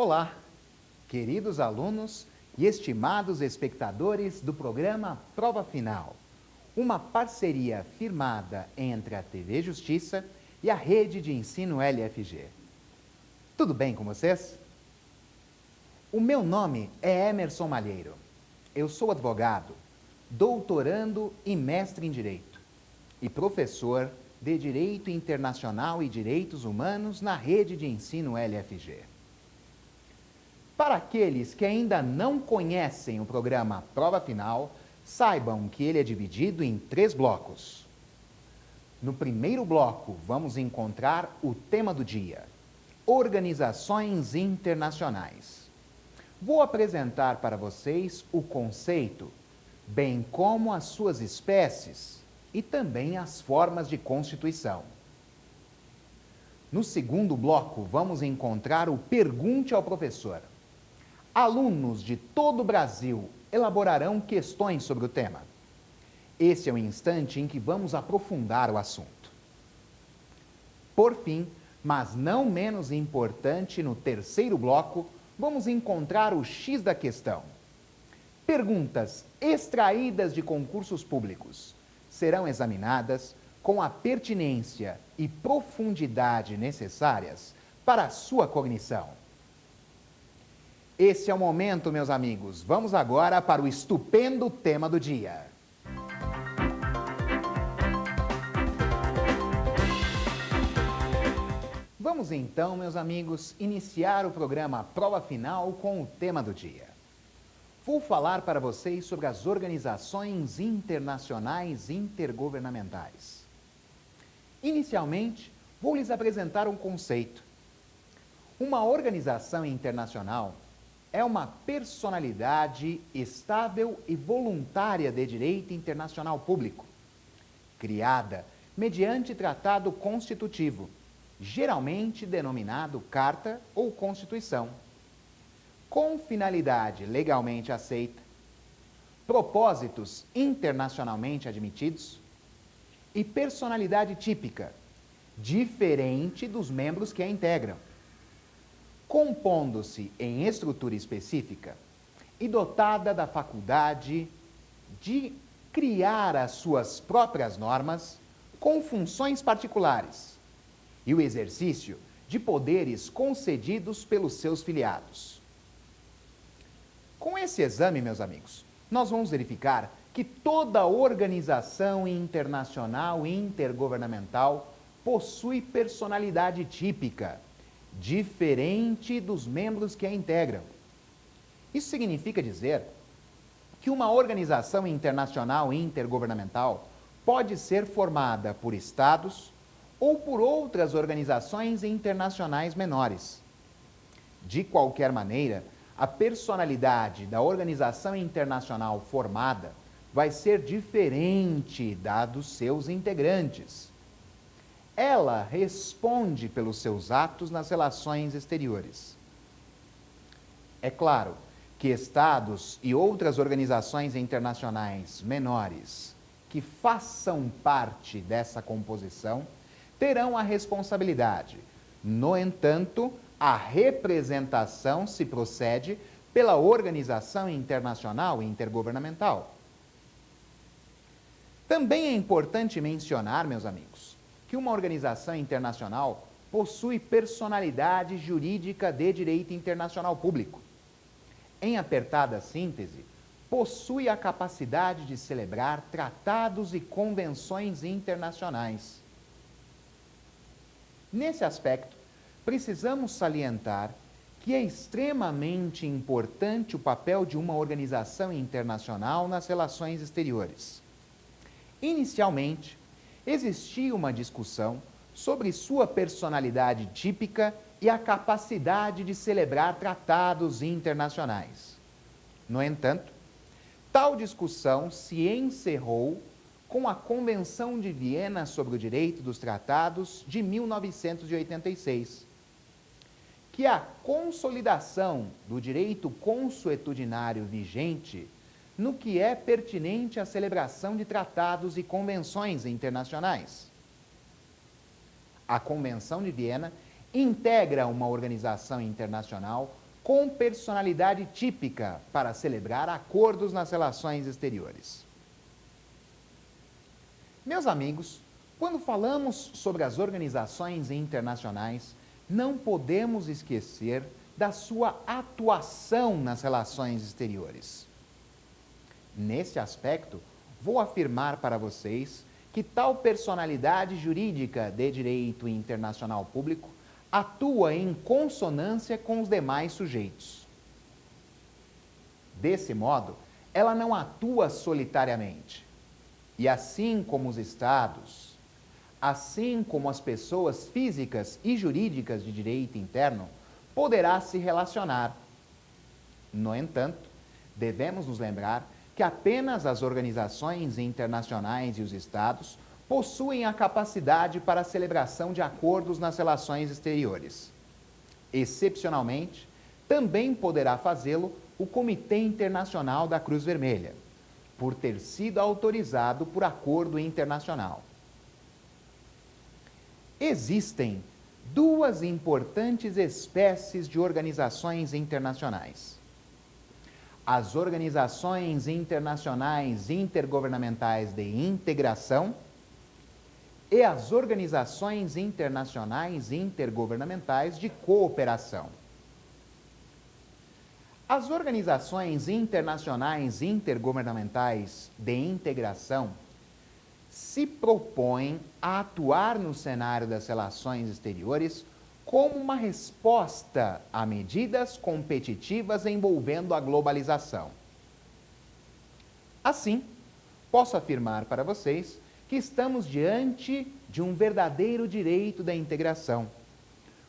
Olá, queridos alunos e estimados espectadores do programa Prova Final, uma parceria firmada entre a TV Justiça e a Rede de Ensino LFG. Tudo bem com vocês? O meu nome é Emerson Malheiro. Eu sou advogado, doutorando e mestre em Direito e professor de Direito Internacional e Direitos Humanos na Rede de Ensino LFG. Para aqueles que ainda não conhecem o programa Prova Final, saibam que ele é dividido em 3 blocos. No primeiro bloco, vamos encontrar o tema do dia: organizações internacionais. Vou apresentar para vocês o conceito, bem como as suas espécies e também as formas de constituição. No segundo bloco, vamos encontrar o Pergunte ao Professor. Alunos de todo o Brasil elaborarão questões sobre o tema. Esse é o instante em que vamos aprofundar o assunto. Por fim, mas não menos importante, no terceiro bloco, vamos encontrar o X da questão. Perguntas extraídas de concursos públicos serão examinadas com a pertinência e profundidade necessárias para a sua cognição. Esse é o momento, meus amigos. Vamos agora para o estupendo tema do dia. Vamos então, meus amigos, iniciar o programa Prova Final com o tema do dia. Vou falar para vocês sobre as organizações internacionais intergovernamentais. Inicialmente, vou lhes apresentar um conceito. Uma organização internacional é uma personalidade estável e voluntária de direito internacional público, criada mediante tratado constitutivo, geralmente denominado Carta ou Constituição, com finalidade legalmente aceita, propósitos internacionalmente admitidos e personalidade típica, diferente dos membros que a integram, compondo-se em estrutura específica e dotada da faculdade de criar as suas próprias normas com funções particulares e o exercício de poderes concedidos pelos seus filiados. Com esse exame, meus amigos, nós vamos verificar que toda organização internacional e intergovernamental possui personalidade típica, diferente dos membros que a integram. Isso significa dizer que uma organização internacional e intergovernamental pode ser formada por estados ou por outras organizações internacionais menores. De qualquer maneira, a personalidade da organização internacional formada vai ser diferente da dos seus integrantes. Ela responde pelos seus atos nas relações exteriores. É claro que estados e outras organizações internacionais menores que façam parte dessa composição terão a responsabilidade. No entanto, a representação se procede pela organização internacional e intergovernamental. Também é importante mencionar, meus amigos, que uma organização internacional possui personalidade jurídica de direito internacional público. Em apertada síntese, possui a capacidade de celebrar tratados e convenções internacionais. Nesse aspecto, precisamos salientar que é extremamente importante o papel de uma organização internacional nas relações exteriores. Inicialmente, existia uma discussão sobre sua personalidade típica e a capacidade de celebrar tratados internacionais. No entanto, tal discussão se encerrou com a Convenção de Viena sobre o Direito dos Tratados de 1986, que é a consolidação do direito consuetudinário vigente no que é pertinente à celebração de tratados e convenções internacionais. A Convenção de Viena integra uma organização internacional com personalidade típica para celebrar acordos nas relações exteriores. Meus amigos, quando falamos sobre as organizações internacionais, não podemos esquecer da sua atuação nas relações exteriores. Nesse aspecto, vou afirmar para vocês que tal personalidade jurídica de direito internacional público atua em consonância com os demais sujeitos. Desse modo, ela não atua solitariamente. E assim como os Estados, assim como as pessoas físicas e jurídicas de direito interno, poderá se relacionar. No entanto, devemos nos lembrar que apenas as organizações internacionais e os Estados possuem a capacidade para a celebração de acordos nas relações exteriores. Excepcionalmente, também poderá fazê-lo o Comitê Internacional da Cruz Vermelha, por ter sido autorizado por acordo internacional. Existem duas importantes espécies de organizações internacionais: as organizações internacionais intergovernamentais de integração e as organizações internacionais intergovernamentais de cooperação. As organizações internacionais intergovernamentais de integração se propõem a atuar no cenário das relações exteriores como uma resposta a medidas competitivas envolvendo a globalização. Assim, posso afirmar para vocês que estamos diante de um verdadeiro direito da integração,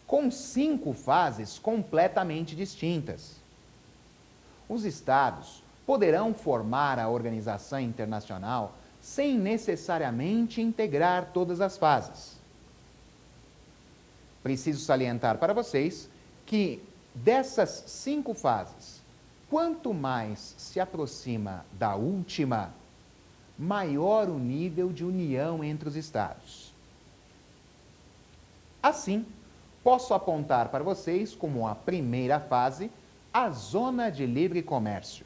com 5 fases completamente distintas. Os Estados poderão formar a organização internacional sem necessariamente integrar todas as fases. Preciso salientar para vocês que dessas 5 fases, quanto mais se aproxima da última, maior o nível de união entre os Estados. Assim, posso apontar para vocês como a primeira fase a Zona de Livre Comércio.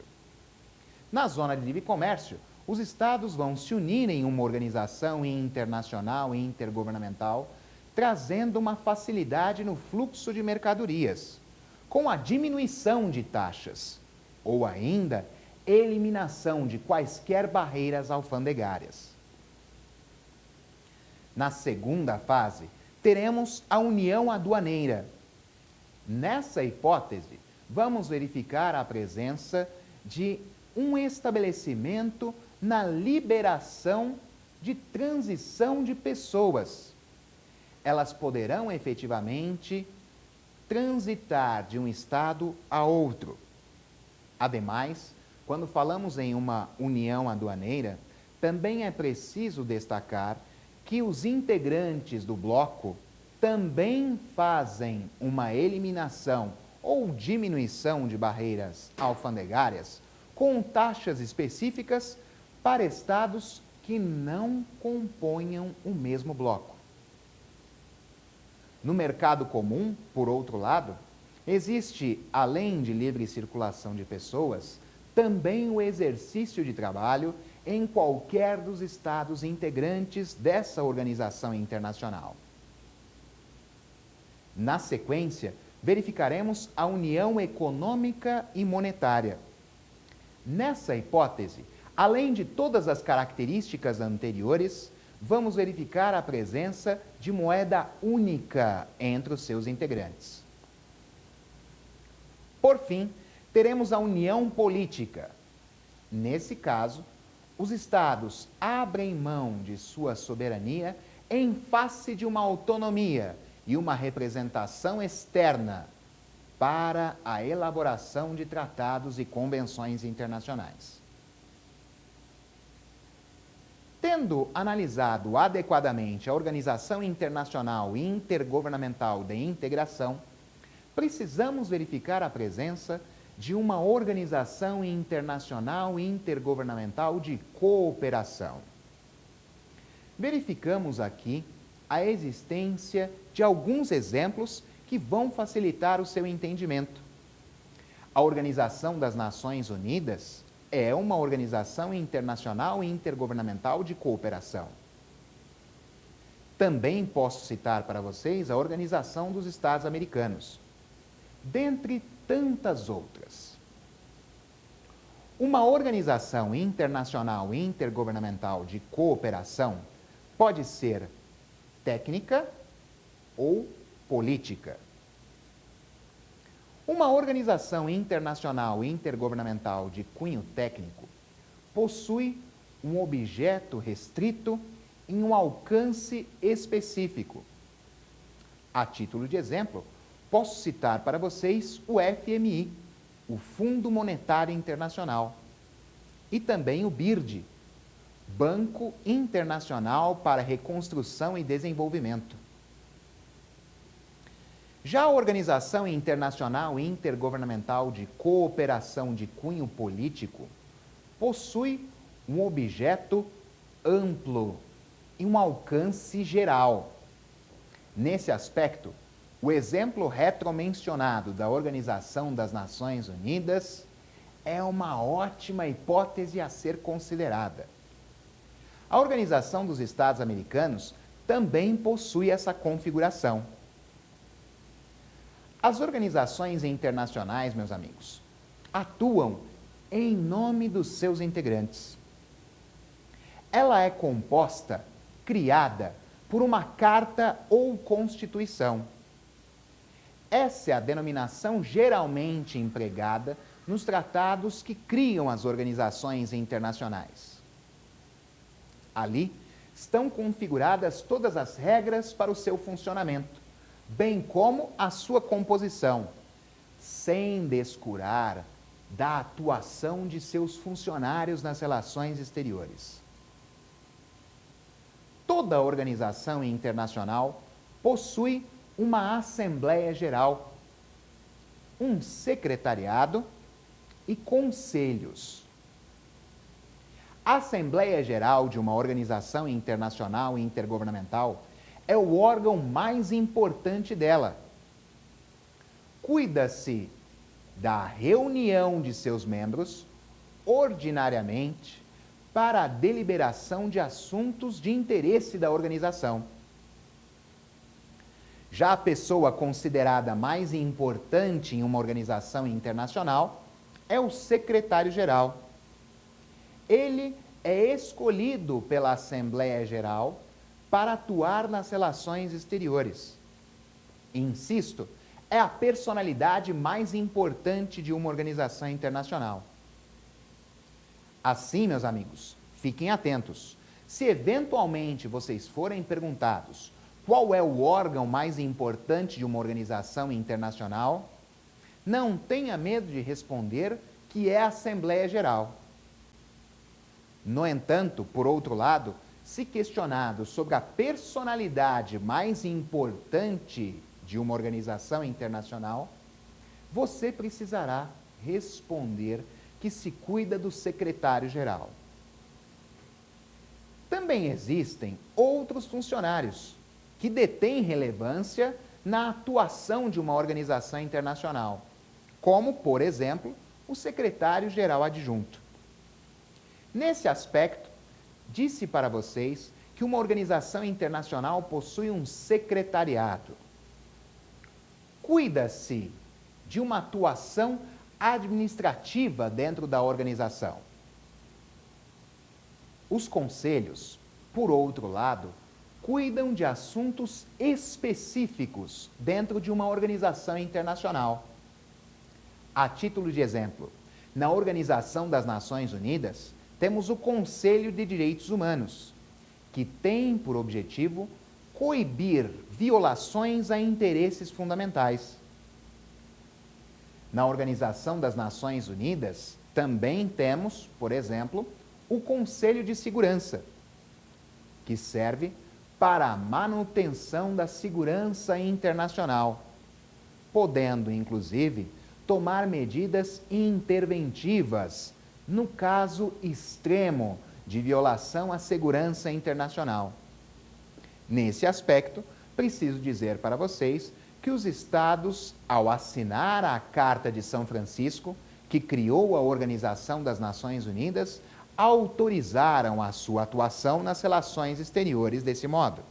Na Zona de Livre Comércio, os Estados vão se unir em uma organização internacional e intergovernamental, trazendo uma facilidade no fluxo de mercadorias, com a diminuição de taxas, ou ainda eliminação de quaisquer barreiras alfandegárias. Na segunda fase, teremos a União Aduaneira. Nessa hipótese, vamos verificar a presença de um estabelecimento na liberação de transição de pessoas. Elas poderão efetivamente transitar de um estado a outro. Ademais, quando falamos em uma união aduaneira, também é preciso destacar que os integrantes do bloco também fazem uma eliminação ou diminuição de barreiras alfandegárias com taxas específicas para estados que não componham o mesmo bloco. No mercado comum, por outro lado, existe, além de livre circulação de pessoas, também o exercício de trabalho em qualquer dos estados integrantes dessa organização internacional. Na sequência, verificaremos a união econômica e monetária. Nessa hipótese, além de todas as características anteriores, vamos verificar a presença de moeda única entre os seus integrantes. Por fim, teremos a união política. Nesse caso, os Estados abrem mão de sua soberania em face de uma autonomia e uma representação externa para a elaboração de tratados e convenções internacionais. Tendo analisado adequadamente a Organização Internacional e Intergovernamental de Integração, precisamos verificar a presença de uma Organização Internacional Intergovernamental de Cooperação. Verificamos aqui a existência de alguns exemplos que vão facilitar o seu entendimento. A Organização das Nações Unidas é uma organização internacional e intergovernamental de cooperação. Também posso citar para vocês a Organização dos Estados Americanos, dentre tantas outras. Uma organização internacional e intergovernamental de cooperação pode ser técnica ou política. Uma organização internacional e intergovernamental de cunho técnico possui um objeto restrito em um alcance específico. A título de exemplo, posso citar para vocês o FMI, o Fundo Monetário Internacional, e também o BIRD, Banco Internacional para Reconstrução e Desenvolvimento. Já a Organização Internacional Intergovernamental de Cooperação de cunho político possui um objeto amplo e um alcance geral. Nesse aspecto, o exemplo retromencionado da Organização das Nações Unidas é uma ótima hipótese a ser considerada. A Organização dos Estados Americanos também possui essa configuração. As organizações internacionais, meus amigos, atuam em nome dos seus integrantes. Ela é composta, criada por uma carta ou constituição. Essa é a denominação geralmente empregada nos tratados que criam as organizações internacionais. Ali estão configuradas todas as regras para o seu funcionamento, bem como a sua composição, sem descurar da atuação de seus funcionários nas relações exteriores. Toda organização internacional possui uma Assembleia Geral, um secretariado e conselhos. A Assembleia Geral de uma organização internacional e intergovernamental é o órgão mais importante dela. Cuida-se da reunião de seus membros, ordinariamente, para a deliberação de assuntos de interesse da organização. Já a pessoa considerada mais importante em uma organização internacional é o secretário-geral. Ele é escolhido pela Assembleia Geral para atuar nas relações exteriores. Insisto, é a personalidade mais importante de uma organização internacional. Assim, meus amigos, fiquem atentos. Se eventualmente vocês forem perguntados qual é o órgão mais importante de uma organização internacional, não tenha medo de responder que é a Assembleia Geral. No entanto, por outro lado, se questionado sobre a personalidade mais importante de uma organização internacional, você precisará responder que se cuida do secretário-geral. Também existem outros funcionários que detêm relevância na atuação de uma organização internacional, como, por exemplo, o secretário-geral adjunto. Nesse aspecto, disse para vocês que uma organização internacional possui um secretariado. Cuida-se de uma atuação administrativa dentro da organização. Os conselhos, por outro lado, cuidam de assuntos específicos dentro de uma organização internacional. A título de exemplo, na Organização das Nações Unidas, temos o Conselho de Direitos Humanos, que tem por objetivo coibir violações a interesses fundamentais. Na Organização das Nações Unidas, também temos, por exemplo, o Conselho de Segurança, que serve para a manutenção da segurança internacional, podendo, inclusive, tomar medidas interventivas no caso extremo de violação à segurança internacional. Nesse aspecto, preciso dizer para vocês que os estados, ao assinar a Carta de São Francisco, que criou a Organização das Nações Unidas, autorizaram a sua atuação nas relações exteriores desse modo.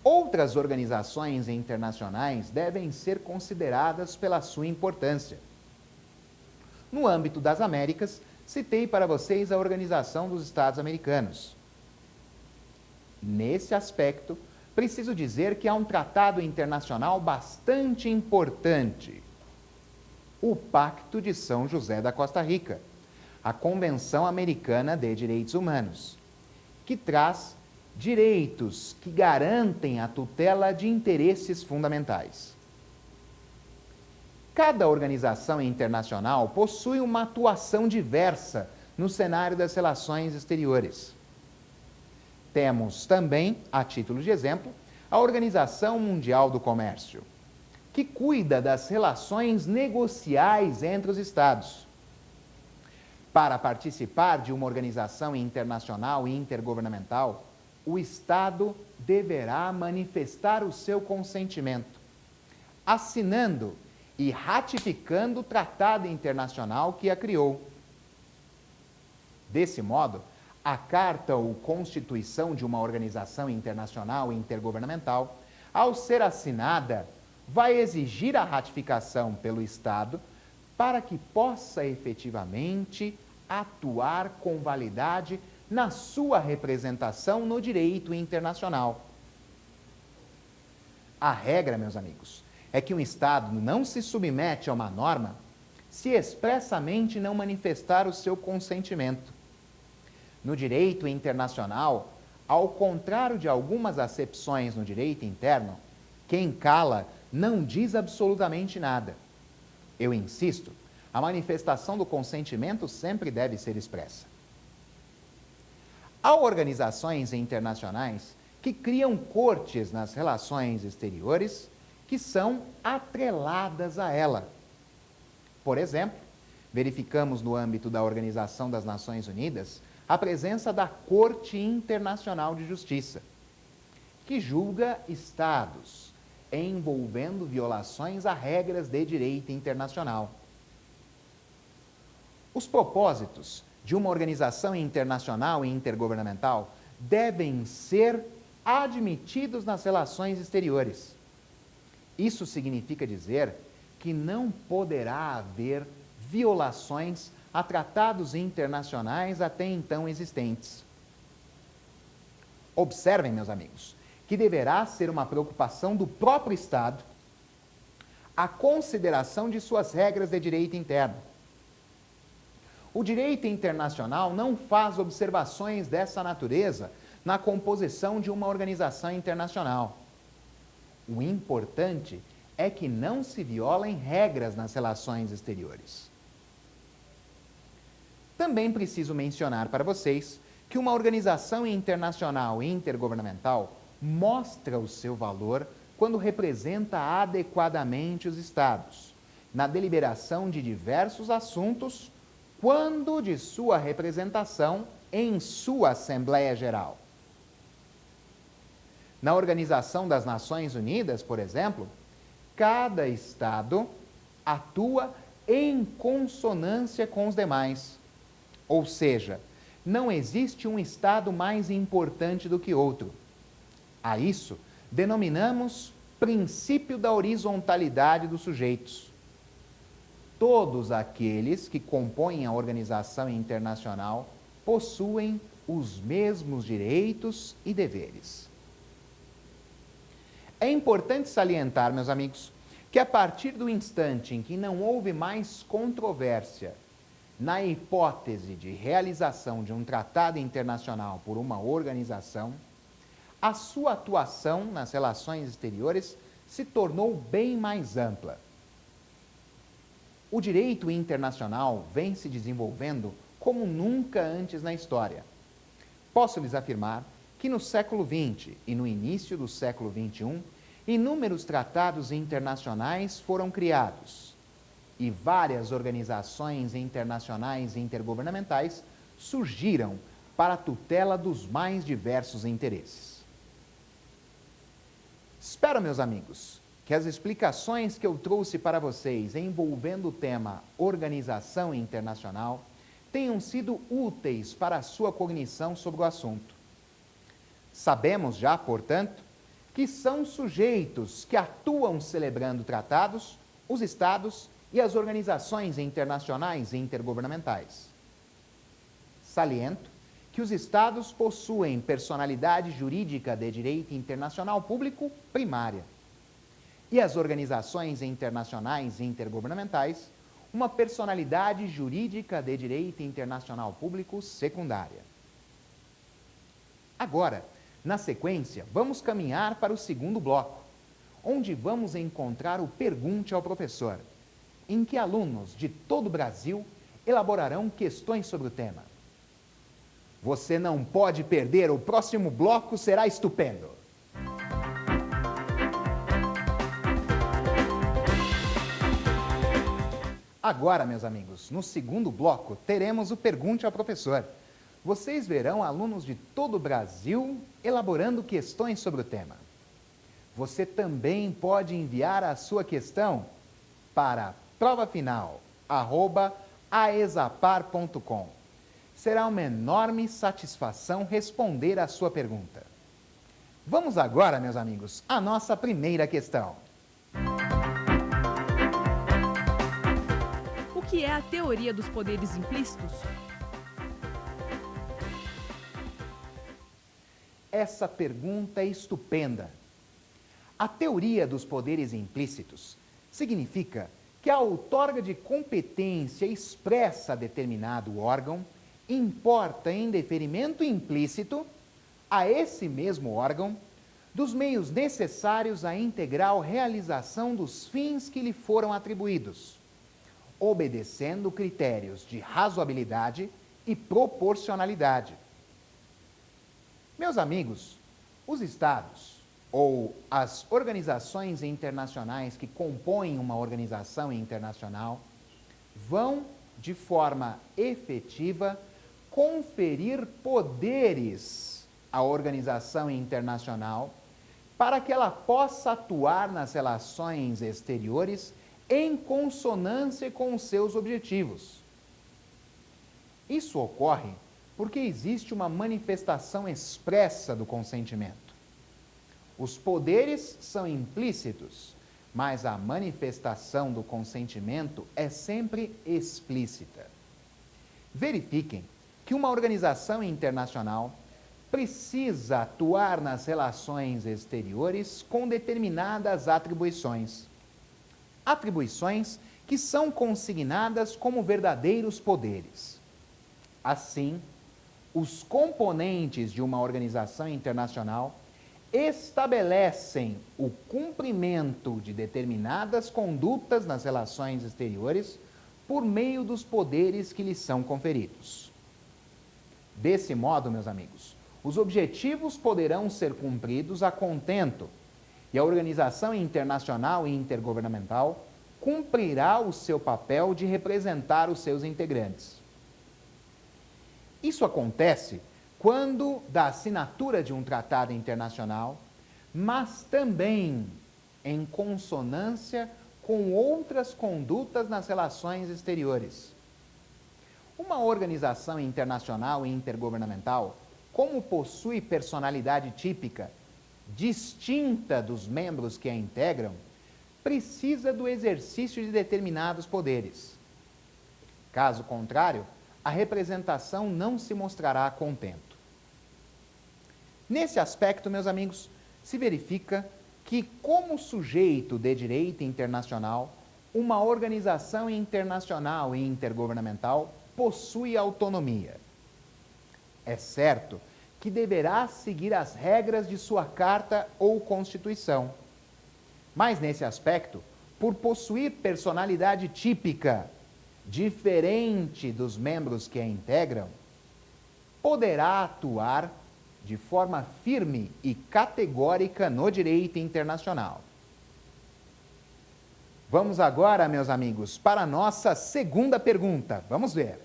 Outras organizações internacionais devem ser consideradas pela sua importância. No âmbito das Américas, citei para vocês a Organização dos Estados Americanos. Nesse aspecto, preciso dizer que há um tratado internacional bastante importante, o Pacto de São José da Costa Rica, a Convenção Americana de Direitos Humanos, que traz direitos que garantem a tutela de interesses fundamentais. Cada organização internacional possui uma atuação diversa no cenário das relações exteriores. Temos também, a título de exemplo, a Organização Mundial do Comércio, que cuida das relações negociais entre os Estados. Para participar de uma organização internacional e intergovernamental, o Estado deverá manifestar o seu consentimento, assinando e ratificando o tratado internacional que a criou. Desse modo, a Carta ou Constituição de uma organização internacional e intergovernamental, ao ser assinada, vai exigir a ratificação pelo Estado para que possa efetivamente atuar com validade na sua representação no direito internacional. A regra, meus amigos, é que um Estado não se submete a uma norma se expressamente não manifestar o seu consentimento. No direito internacional, ao contrário de algumas acepções no direito interno, quem cala não diz absolutamente nada. Eu insisto, a manifestação do consentimento sempre deve ser expressa. Há organizações internacionais que criam cortes nas relações exteriores que são atreladas a ela. Por exemplo, verificamos no âmbito da Organização das Nações Unidas a presença da Corte Internacional de Justiça, que julga estados envolvendo violações a regras de direito internacional. Os propósitos de uma organização internacional e intergovernamental devem ser admitidos nas relações exteriores. Isso significa dizer que não poderá haver violações a tratados internacionais até então existentes. Observem, meus amigos, que deverá ser uma preocupação do próprio Estado a consideração de suas regras de direito interno. O direito internacional não faz observações dessa natureza na composição de uma organização internacional. O importante é que não se violem regras nas relações exteriores. Também preciso mencionar para vocês que uma organização internacional e intergovernamental mostra o seu valor quando representa adequadamente os Estados, na deliberação de diversos assuntos, quando de sua representação em sua Assembleia Geral. Na Organização das Nações Unidas, por exemplo, cada Estado atua em consonância com os demais. Ou seja, não existe um Estado mais importante do que outro. A isso denominamos princípio da horizontalidade dos sujeitos. Todos aqueles que compõem a organização internacional possuem os mesmos direitos e deveres. É importante salientar, meus amigos, que a partir do instante em que não houve mais controvérsia na hipótese de realização de um tratado internacional por uma organização, a sua atuação nas relações exteriores se tornou bem mais ampla. O direito internacional vem se desenvolvendo como nunca antes na história. Posso lhes afirmar que no século XX e no início do século XXI, inúmeros tratados internacionais foram criados e várias organizações internacionais e intergovernamentais surgiram para a tutela dos mais diversos interesses. Espero, meus amigos, que as explicações que eu trouxe para vocês envolvendo o tema organização internacional tenham sido úteis para a sua cognição sobre o assunto. Sabemos já, portanto, que são sujeitos que atuam celebrando tratados, os estados e as organizações internacionais e intergovernamentais. Saliento que os estados possuem personalidade jurídica de direito internacional público primária e as organizações internacionais e intergovernamentais uma personalidade jurídica de direito internacional público secundária. Agora, na sequência, vamos caminhar para o segundo bloco, onde vamos encontrar o Pergunte ao Professor, em que alunos de todo o Brasil elaborarão questões sobre o tema. Você não pode perder, o próximo bloco será estupendo. Agora, meus amigos, no segundo bloco, teremos o Pergunte ao Professor. Vocês verão alunos de todo o Brasil elaborando questões sobre o tema. Você também pode enviar a sua questão para provafinal@aesapar.com. Será uma enorme satisfação responder a sua pergunta. Vamos agora, meus amigos, à nossa primeira questão. O que é a teoria dos poderes implícitos? Essa pergunta é estupenda. A teoria dos poderes implícitos significa que a outorga de competência expressa a determinado órgão importa em deferimento implícito a esse mesmo órgão dos meios necessários à integral realização dos fins que lhe foram atribuídos, obedecendo critérios de razoabilidade e proporcionalidade. Meus amigos, os estados ou as organizações internacionais que compõem uma organização internacional vão, de forma efetiva, conferir poderes à organização internacional para que ela possa atuar nas relações exteriores em consonância com os seus objetivos. Isso ocorre porque existe uma manifestação expressa do consentimento. Os poderes são implícitos, mas a manifestação do consentimento é sempre explícita. Verifiquem que uma organização internacional precisa atuar nas relações exteriores com determinadas atribuições. Atribuições que são consignadas como verdadeiros poderes. Assim, os componentes de uma organização internacional estabelecem o cumprimento de determinadas condutas nas relações exteriores por meio dos poderes que lhes são conferidos. Desse modo, meus amigos, os objetivos poderão ser cumpridos a contento e a organização internacional e intergovernamental cumprirá o seu papel de representar os seus integrantes. Isso acontece quando da assinatura de um tratado internacional, mas também em consonância com outras condutas nas relações exteriores. Uma organização internacional e intergovernamental, como possui personalidade típica, distinta dos membros que a integram, precisa do exercício de determinados poderes. Caso contrário, a representação não se mostrará contento. Nesse aspecto, meus amigos, se verifica que, como sujeito de direito internacional, uma organização internacional e intergovernamental possui autonomia. É certo que deverá seguir as regras de sua Carta ou Constituição. Mas, nesse aspecto, por possuir personalidade típica, diferente dos membros que a integram, poderá atuar de forma firme e categórica no direito internacional. Vamos agora, meus amigos, para a nossa segunda pergunta. Vamos ver.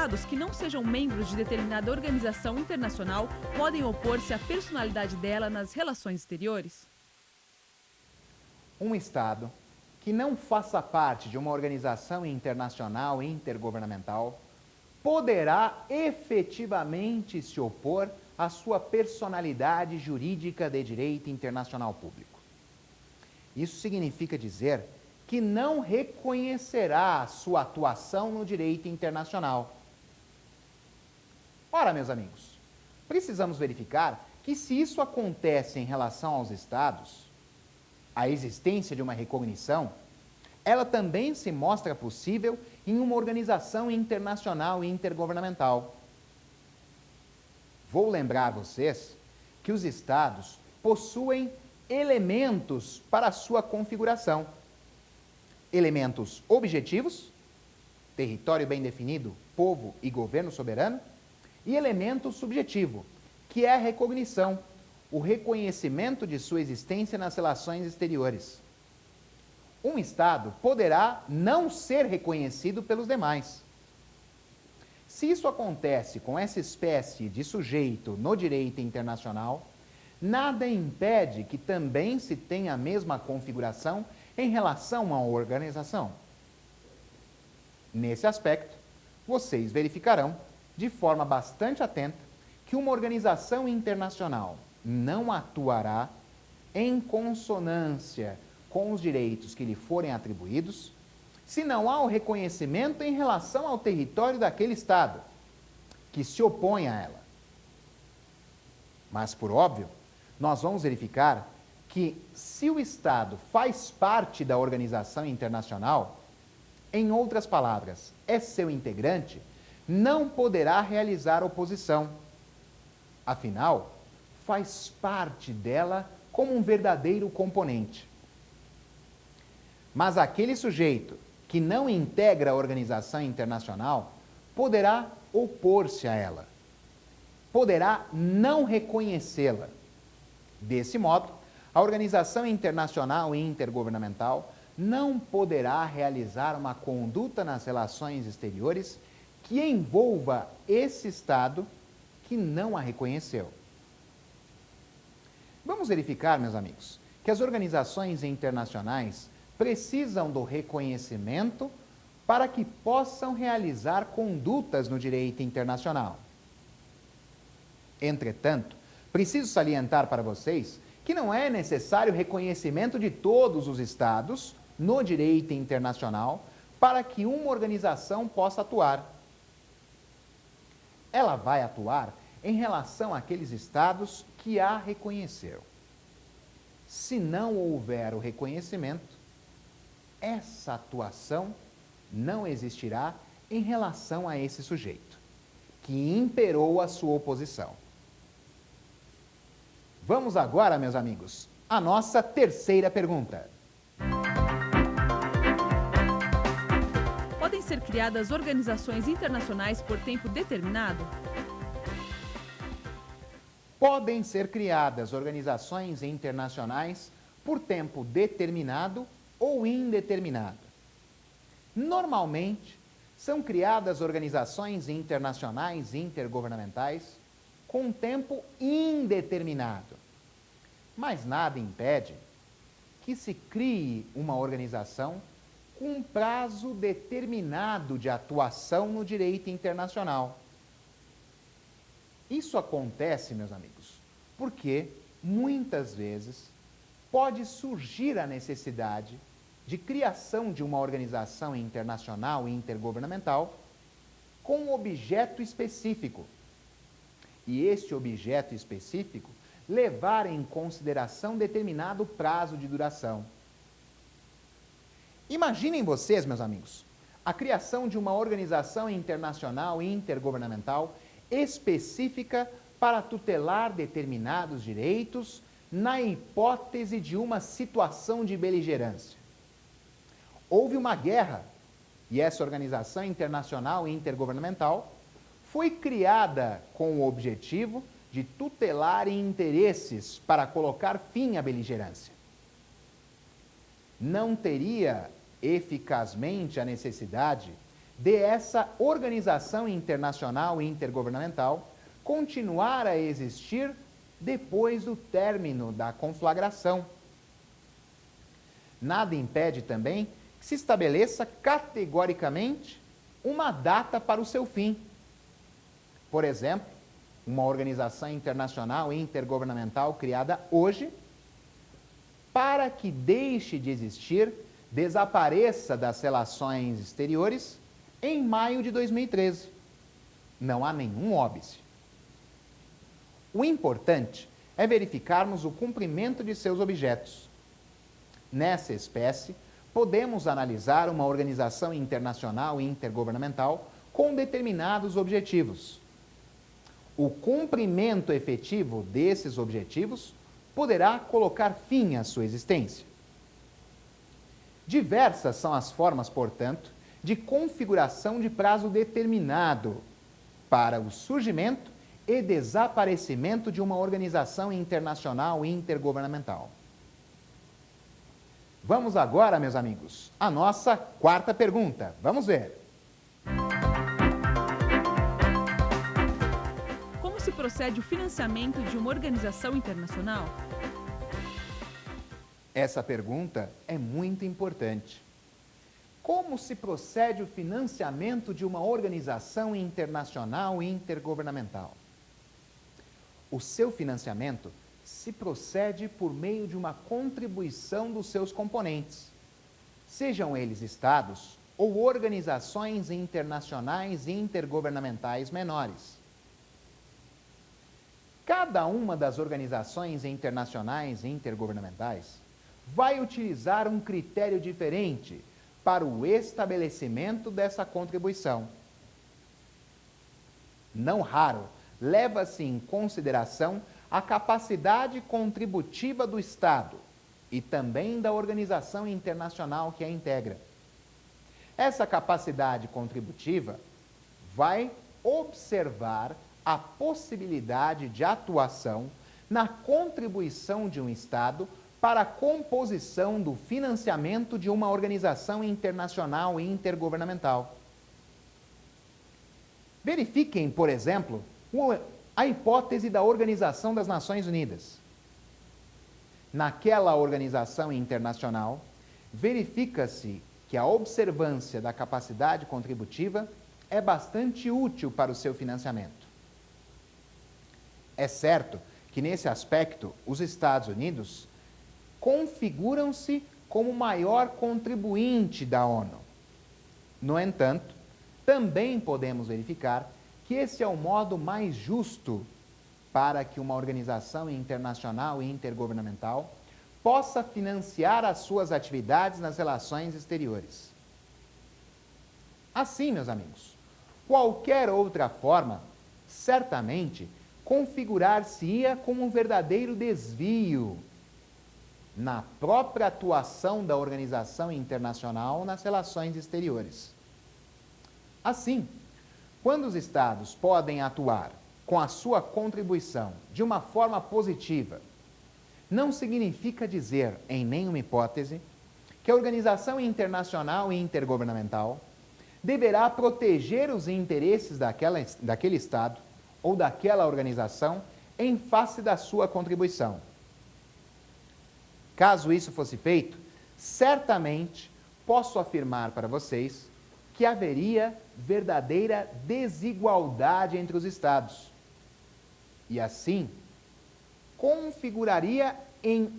estados que não sejam membros de determinada organização internacional podem opor-se à personalidade dela nas relações exteriores? Um estado que não faça parte de uma organização internacional intergovernamental poderá efetivamente se opor à sua personalidade jurídica de direito internacional público. Isso significa dizer que não reconhecerá sua atuação no direito internacional. Ora, meus amigos, precisamos verificar que se isso acontece em relação aos estados, a existência de uma recognição, ela também se mostra possível em uma organização internacional e intergovernamental. Vou lembrar vocês que os estados possuem elementos para a sua configuração. Elementos objetivos, território bem definido, povo e governo soberano, e elemento subjetivo, que é a recognição, o reconhecimento de sua existência nas relações exteriores. Um Estado poderá não ser reconhecido pelos demais. Se isso acontece com essa espécie de sujeito no direito internacional, nada impede que também se tenha a mesma configuração em relação à organização. Nesse aspecto, vocês verificarão, de forma bastante atenta, que uma organização internacional não atuará em consonância com os direitos que lhe forem atribuídos, se não há o reconhecimento em relação ao território daquele Estado, que se opõe a ela. Mas, por óbvio, nós vamos verificar que, se o Estado faz parte da organização internacional, em outras palavras, é seu integrante, não poderá realizar oposição. Afinal, faz parte dela como um verdadeiro componente. Mas aquele sujeito que não integra a organização internacional poderá opor-se a ela, poderá não reconhecê-la. Desse modo, a organização internacional e intergovernamental não poderá realizar uma conduta nas relações exteriores que envolva esse Estado que não a reconheceu. Vamos verificar, meus amigos, que as organizações internacionais precisam do reconhecimento para que possam realizar condutas no direito internacional. Entretanto, preciso salientar para vocês que não é necessário reconhecimento de todos os Estados no direito internacional para que uma organização possa atuar. Ela vai atuar em relação àqueles Estados que a reconheceram. Se não houver o reconhecimento, essa atuação não existirá em relação a esse sujeito, que imperou a sua oposição. Vamos agora, meus amigos, à nossa terceira pergunta. Podem ser criadas organizações internacionais por tempo determinado? Podem ser criadas organizações internacionais por tempo determinado ou indeterminado. Normalmente, são criadas organizações internacionais intergovernamentais com tempo indeterminado. Mas nada impede que se crie uma organização com um prazo determinado de atuação no direito internacional. Isso acontece, meus amigos, porque muitas vezes pode surgir a necessidade de criação de uma organização internacional e intergovernamental com um objeto específico. E este objeto específico levar em consideração determinado prazo de duração. Imaginem vocês, meus amigos, a criação de uma organização internacional e intergovernamental específica para tutelar determinados direitos na hipótese de uma situação de beligerância. Houve uma guerra e essa organização internacional e intergovernamental foi criada com o objetivo de tutelar interesses para colocar fim à beligerância. Não teria eficazmente a necessidade de essa organização internacional e intergovernamental continuar a existir depois do término da conflagração. Nada impede também que se estabeleça categoricamente uma data para o seu fim. Por exemplo, uma organização internacional e intergovernamental criada hoje, para que deixe de existir, desapareça das relações exteriores em maio de 2013. Não há nenhum óbice. O importante é verificarmos o cumprimento de seus objetos. Nessa espécie, podemos analisar uma organização internacional e intergovernamental com determinados objetivos. O cumprimento efetivo desses objetivos poderá colocar fim à sua existência. Diversas são as formas, portanto, de configuração de prazo determinado para o surgimento e desaparecimento de uma organização internacional e intergovernamental. Vamos agora, meus amigos, à nossa quarta pergunta. Vamos ver. Como se procede o financiamento de uma organização internacional? Essa pergunta é muito importante. Como se procede o financiamento de uma organização internacional e intergovernamental? O seu financiamento se procede por meio de uma contribuição dos seus componentes, sejam eles estados ou organizações internacionais e intergovernamentais menores. Cada uma das organizações internacionais e intergovernamentais vai utilizar um critério diferente para o estabelecimento dessa contribuição. Não raro, leva-se em consideração a capacidade contributiva do Estado e também da organização internacional que a integra. Essa capacidade contributiva vai observar a possibilidade de atuação na contribuição de um Estado para a composição do financiamento de uma organização internacional e intergovernamental. Verifiquem, por exemplo, a hipótese da Organização das Nações Unidas. Naquela organização internacional, verifica-se que a observância da capacidade contributiva é bastante útil para o seu financiamento. É certo que, nesse aspecto, os Estados Unidos configuram-se como o maior contribuinte da ONU. No entanto, também podemos verificar que esse é o modo mais justo para que uma organização internacional e intergovernamental possa financiar as suas atividades nas relações exteriores. Assim, meus amigos, qualquer outra forma, certamente, configurar-se-ia como um verdadeiro desvio na própria atuação da organização internacional nas relações exteriores. Assim, quando os Estados podem atuar com a sua contribuição de uma forma positiva, não significa dizer, em nenhuma hipótese, que a organização internacional e intergovernamental deverá proteger os interesses daquele Estado ou daquela organização em face da sua contribuição. Caso isso fosse feito, certamente posso afirmar para vocês que haveria verdadeira desigualdade entre os Estados. E assim, configuraria em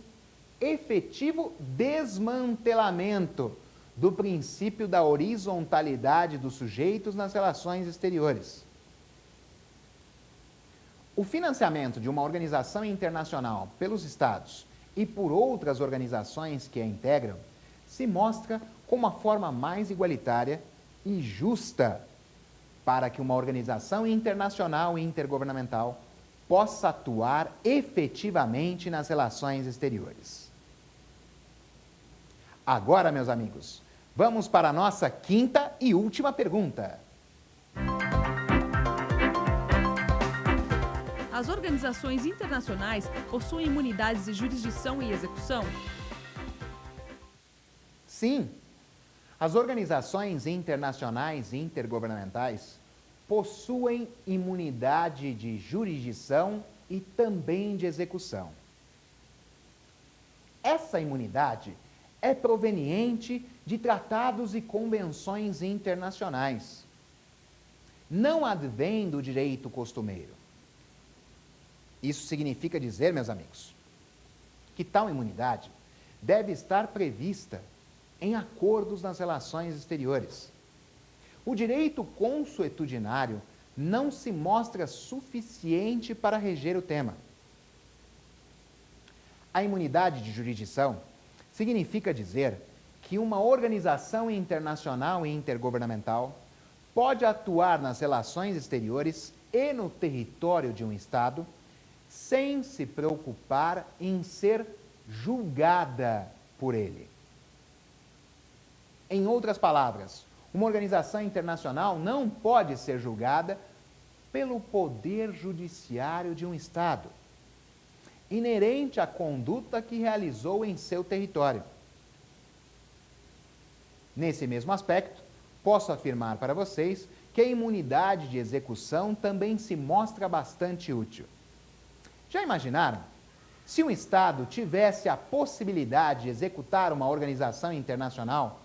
efetivo desmantelamento do princípio da horizontalidade dos sujeitos nas relações exteriores. O financiamento de uma organização internacional pelos Estados e por outras organizações que a integram se mostra como a forma mais igualitária e justa para que uma organização internacional e intergovernamental possa atuar efetivamente nas relações exteriores. Agora, meus amigos, vamos para a nossa quinta e última pergunta. As organizações internacionais possuem imunidades de jurisdição e execução? Sim, As organizações internacionais e intergovernamentais possuem imunidade de jurisdição e também de execução. Essa imunidade é proveniente de tratados e convenções internacionais. Não advém do direito costumeiro. Isso significa dizer, meus amigos, que tal imunidade deve estar prevista em acordos nas relações exteriores. O direito consuetudinário não se mostra suficiente para reger o tema. A imunidade de jurisdição significa dizer que uma organização internacional e intergovernamental pode atuar nas relações exteriores e no território de um Estado sem se preocupar em ser julgada por ele. Em outras palavras, uma organização internacional não pode ser julgada pelo poder judiciário de um Estado, inerente à conduta que realizou em seu território. Nesse mesmo aspecto, posso afirmar para vocês que a imunidade de execução também se mostra bastante útil. Já imaginaram? Se um Estado tivesse a possibilidade de executar uma organização internacional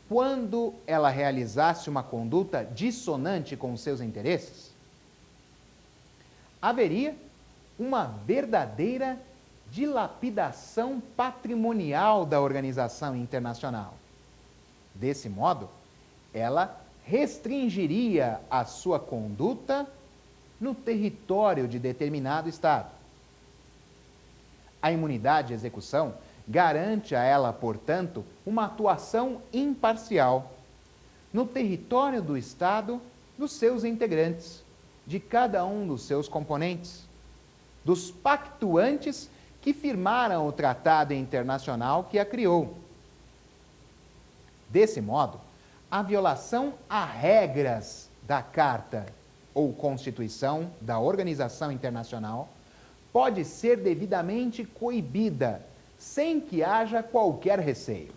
quando ela realizasse uma conduta dissonante com os seus interesses? Haveria uma verdadeira dilapidação patrimonial da organização internacional. Desse modo, ela restringiria a sua conduta no território de determinado Estado. A imunidade de execução garante a ela, portanto, uma atuação imparcial no território do Estado dos seus integrantes, de cada um dos seus componentes, dos pactuantes que firmaram o tratado internacional que a criou. Desse modo, a violação a regras da Carta ou Constituição da Organização Internacional pode ser devidamente coibida, sem que haja qualquer receio.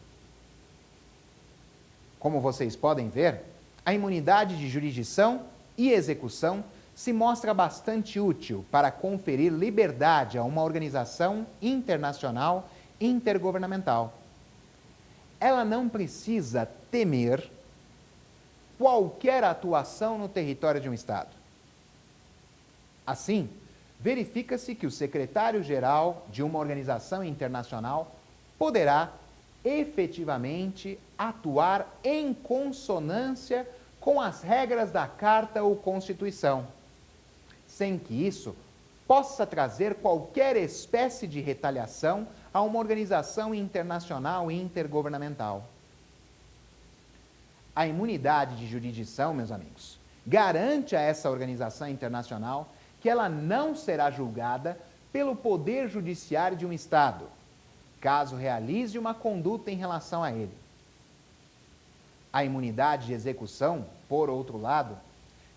Como vocês podem ver, a imunidade de jurisdição e execução se mostra bastante útil para conferir liberdade a uma organização internacional intergovernamental. Ela não precisa temer qualquer atuação no território de um Estado. Assim, verifica-se que o secretário-geral de uma organização internacional poderá efetivamente atuar em consonância com as regras da Carta ou Constituição, sem que isso possa trazer qualquer espécie de retaliação a uma organização internacional e intergovernamental. A imunidade de jurisdição, meus amigos, garante a essa organização internacional que ela não será julgada pelo poder judiciário de um Estado, caso realize uma conduta em relação a ele. A imunidade de execução, por outro lado,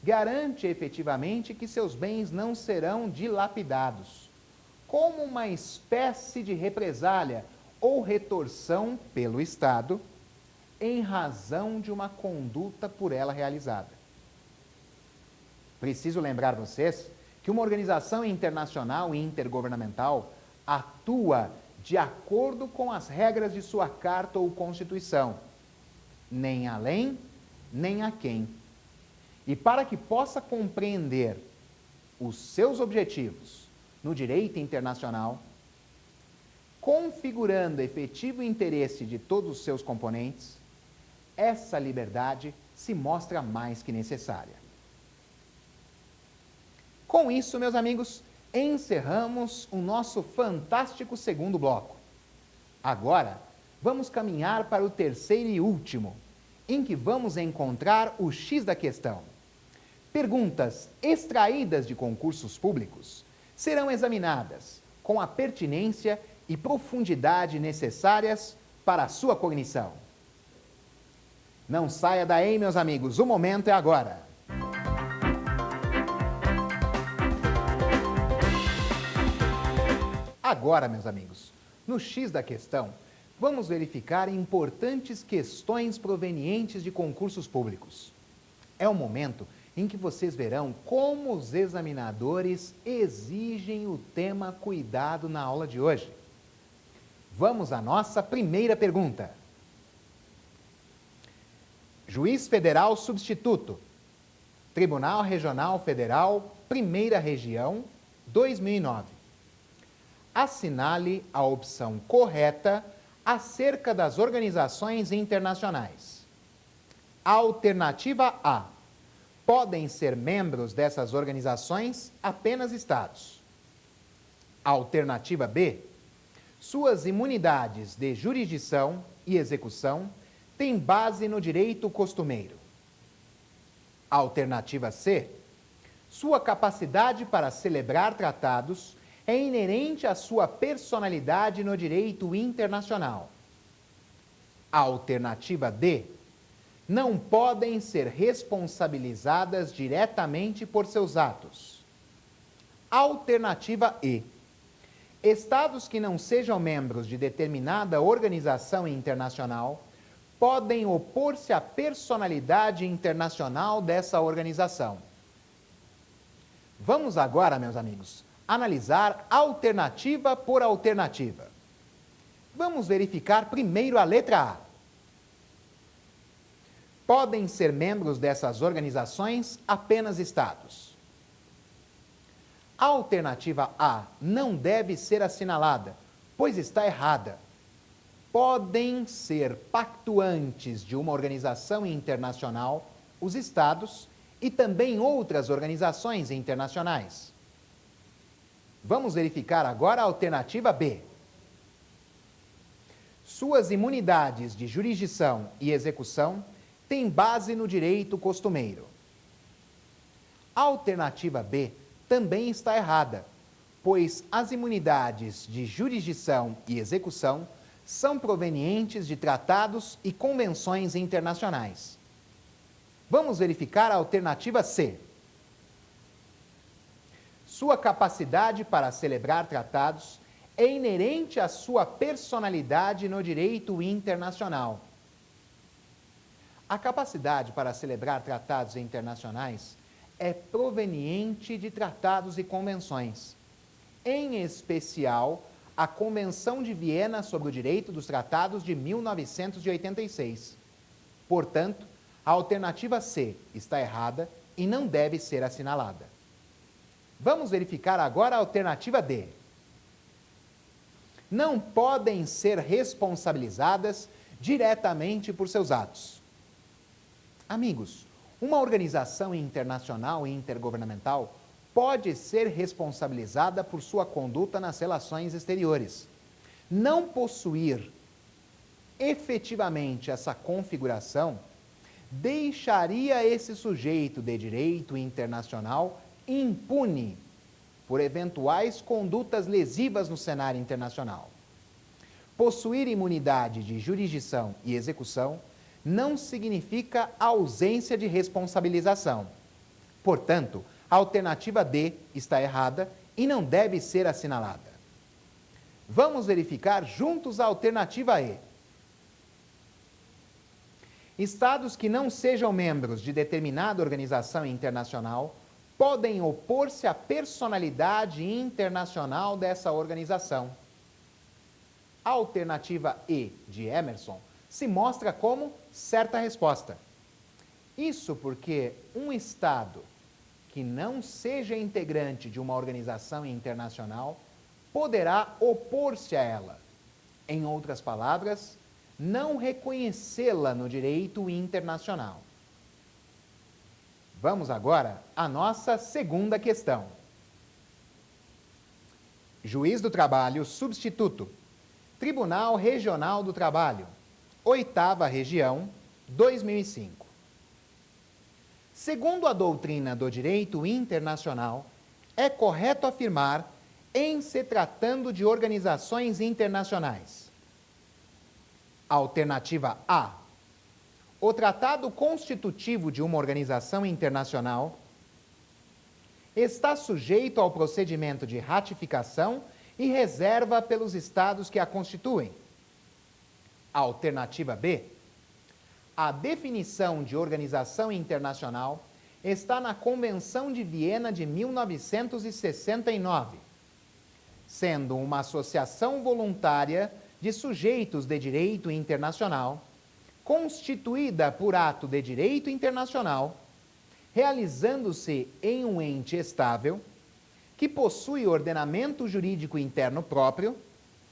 garante efetivamente que seus bens não serão dilapidados, como uma espécie de represália ou retorção pelo Estado, em razão de uma conduta por ela realizada. Preciso lembrar vocês que uma organização internacional e intergovernamental atua de acordo com as regras de sua Carta ou Constituição, nem além, nem aquém. E para que possa compreender os seus objetivos no direito internacional, configurando efetivo interesse de todos os seus componentes, essa liberdade se mostra mais que necessária. Com isso, meus amigos, encerramos o nosso fantástico segundo bloco. Agora, vamos caminhar para o terceiro e último, em que vamos encontrar o X da questão. Perguntas extraídas de concursos públicos serão examinadas com a pertinência e profundidade necessárias para a sua cognição. Não saia daí, meus amigos, o momento é agora. Agora, meus amigos, no X da questão, vamos verificar importantes questões provenientes de concursos públicos. É o momento em que vocês verão como os examinadores exigem o tema cuidado na aula de hoje. Vamos à nossa primeira pergunta. Juiz Federal Substituto, Tribunal Regional Federal, Primeira Região, 2009. Assinale a opção correta acerca das organizações internacionais. Alternativa A. Podem ser membros dessas organizações apenas Estados. Alternativa B. Suas imunidades de jurisdição e execução têm base no direito costumeiro. Alternativa C. Sua capacidade para celebrar tratados é inerente à sua personalidade no direito internacional. Alternativa D. Não podem ser responsabilizadas diretamente por seus atos. Alternativa E. Estados que não sejam membros de determinada organização internacional podem opor-se à personalidade internacional dessa organização. Vamos agora, meus amigos, analisar alternativa por alternativa. Vamos verificar primeiro a letra A. Podem ser membros dessas organizações apenas Estados. A alternativa A não deve ser assinalada, pois está errada. Podem ser pactuantes de uma organização internacional, os Estados e também outras organizações internacionais. Vamos verificar agora a alternativa B. Suas imunidades de jurisdição e execução têm base no direito costumeiro. A alternativa B também está errada, pois as imunidades de jurisdição e execução são provenientes de tratados e convenções internacionais. Vamos verificar a alternativa C. Sua capacidade para celebrar tratados é inerente à sua personalidade no direito internacional. A capacidade para celebrar tratados internacionais é proveniente de tratados e convenções, em especial a Convenção de Viena sobre o Direito dos Tratados de 1986. Portanto, a alternativa C está errada e não deve ser assinalada. Vamos verificar agora a alternativa D. Não podem ser responsabilizadas diretamente por seus atos. Amigos, uma organização internacional e intergovernamental pode ser responsabilizada por sua conduta nas relações exteriores. Não possuir efetivamente essa configuração deixaria esse sujeito de direito internacional impune por eventuais condutas lesivas no cenário internacional. Possuir imunidade de jurisdição e execução não significa ausência de responsabilização. Portanto, a alternativa D está errada e não deve ser assinalada. Vamos verificar juntos a alternativa E. Estados que não sejam membros de determinada organização internacional podem opor-se à personalidade internacional dessa organização. A alternativa E de Emerson se mostra como certa resposta. Isso porque um Estado que não seja integrante de uma organização internacional poderá opor-se a ela. Em outras palavras, não reconhecê-la no direito internacional. Vamos agora à nossa segunda questão. Juiz do Trabalho Substituto, Tribunal Regional do Trabalho, 8ª Região, 2005. Segundo a doutrina do direito internacional, é correto afirmar, em se tratando de organizações internacionais. Alternativa A. O tratado constitutivo de uma organização internacional está sujeito ao procedimento de ratificação e reserva pelos Estados que a constituem. Alternativa B. A definição de organização internacional está na Convenção de Viena de 1969, sendo uma associação voluntária de sujeitos de direito internacional, constituída por ato de direito internacional, realizando-se em um ente estável, que possui ordenamento jurídico interno próprio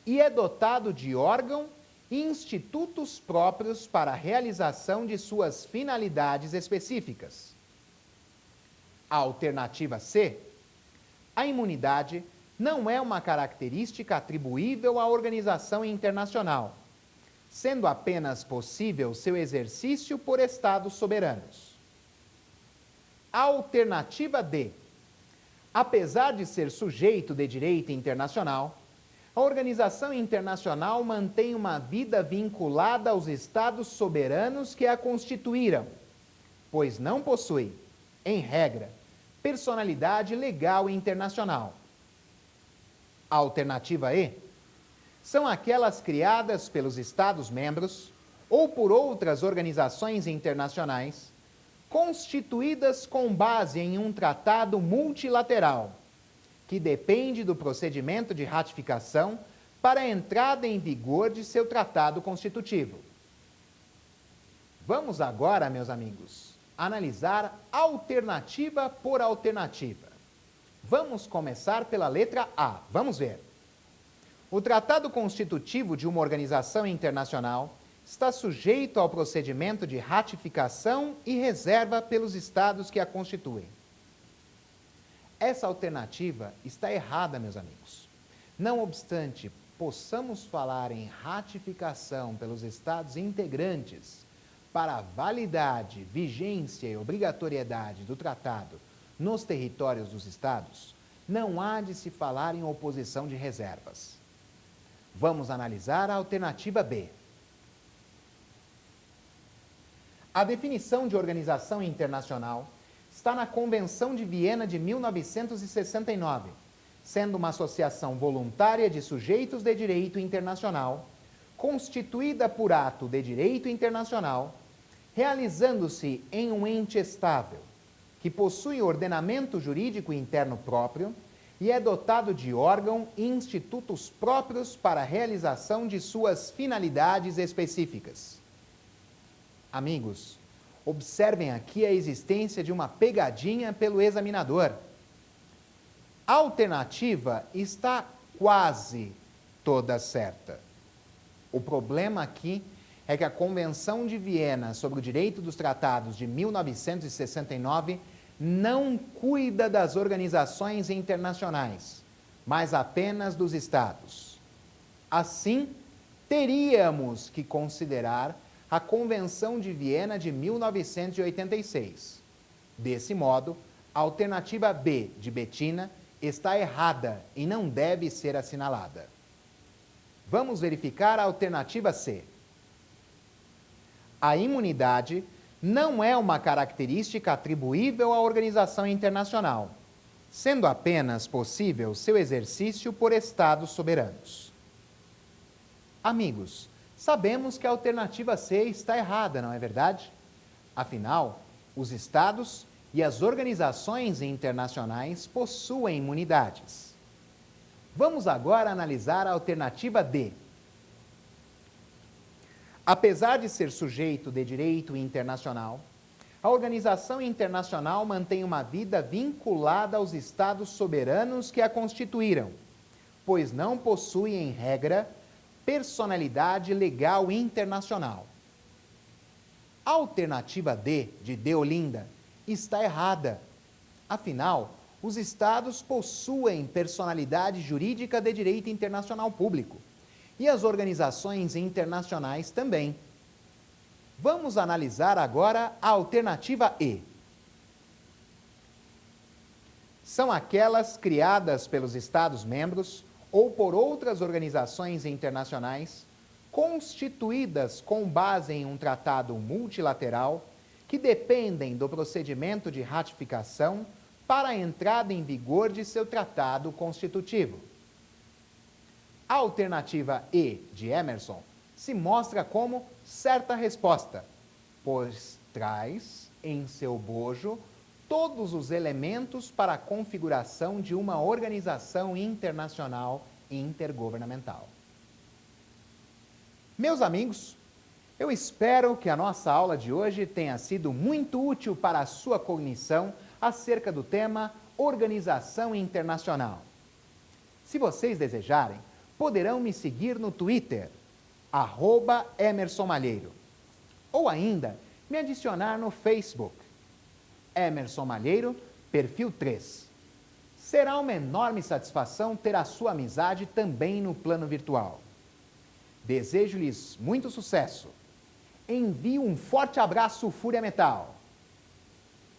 e é dotado de órgão e institutos próprios para a realização de suas finalidades específicas. A alternativa C. A imunidade não é uma característica atribuível à organização internacional, sendo apenas possível seu exercício por Estados soberanos. A alternativa D. Apesar de ser sujeito de direito internacional, a organização internacional mantém uma vida vinculada aos Estados soberanos que a constituíram, pois não possui, em regra, personalidade legal internacional. A alternativa E. São aquelas criadas pelos Estados-membros ou por outras organizações internacionais, constituídas com base em um tratado multilateral, que depende do procedimento de ratificação para a entrada em vigor de seu tratado constitutivo. Vamos agora, meus amigos, analisar alternativa por alternativa. Vamos começar pela letra A. Vamos ver. O tratado constitutivo de uma organização internacional está sujeito ao procedimento de ratificação e reserva pelos Estados que a constituem. Essa alternativa está errada, meus amigos. Não obstante, possamos falar em ratificação pelos Estados integrantes para a validade, vigência e obrigatoriedade do tratado nos territórios dos Estados, não há de se falar em oposição de reservas. Vamos analisar a alternativa B. A definição de organização internacional está na Convenção de Viena de 1969, sendo uma associação voluntária de sujeitos de direito internacional, constituída por ato de direito internacional, realizando-se em um ente estável, que possui ordenamento jurídico interno próprio e é dotado de órgão e institutos próprios para a realização de suas finalidades específicas. Amigos, observem aqui a existência de uma pegadinha pelo examinador. A alternativa está quase toda certa. O problema aqui é que a Convenção de Viena sobre o Direito dos Tratados de 1969 não cuida das organizações internacionais, mas apenas dos Estados. Assim, teríamos que considerar a Convenção de Viena de 1986. Desse modo, a alternativa B de Betina está errada e não deve ser assinalada. Vamos verificar a alternativa C. A imunidade não é uma característica atribuível à organização internacional, sendo apenas possível seu exercício por Estados soberanos. Amigos, sabemos que a alternativa C está errada, não é verdade? Afinal, os Estados e as organizações internacionais possuem imunidades. Vamos agora analisar a alternativa D. Apesar de ser sujeito de direito internacional, a organização internacional mantém uma vida vinculada aos Estados soberanos que a constituíram, pois não possui, em regra, personalidade legal internacional. A alternativa D, de Deolinda, está errada. Afinal, os Estados possuem personalidade jurídica de direito internacional público e as organizações internacionais também. Vamos analisar agora a alternativa E. São aquelas criadas pelos Estados-membros ou por outras organizações internacionais, constituídas com base em um tratado multilateral, que dependem do procedimento de ratificação para a entrada em vigor de seu tratado constitutivo. A alternativa E, de Emerson, se mostra como certa resposta, pois traz em seu bojo todos os elementos para a configuração de uma organização internacional intergovernamental. Meus amigos, eu espero que a nossa aula de hoje tenha sido muito útil para a sua cognição acerca do tema Organização Internacional. Se vocês desejarem, poderão me seguir no Twitter, @EmersonMalheiro, ou ainda me adicionar no Facebook, Emerson Malheiro, perfil 3. Será uma enorme satisfação ter a sua amizade também no plano virtual. Desejo-lhes muito sucesso. Envio um forte abraço, Fúria Metal.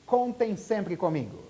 Contem sempre comigo.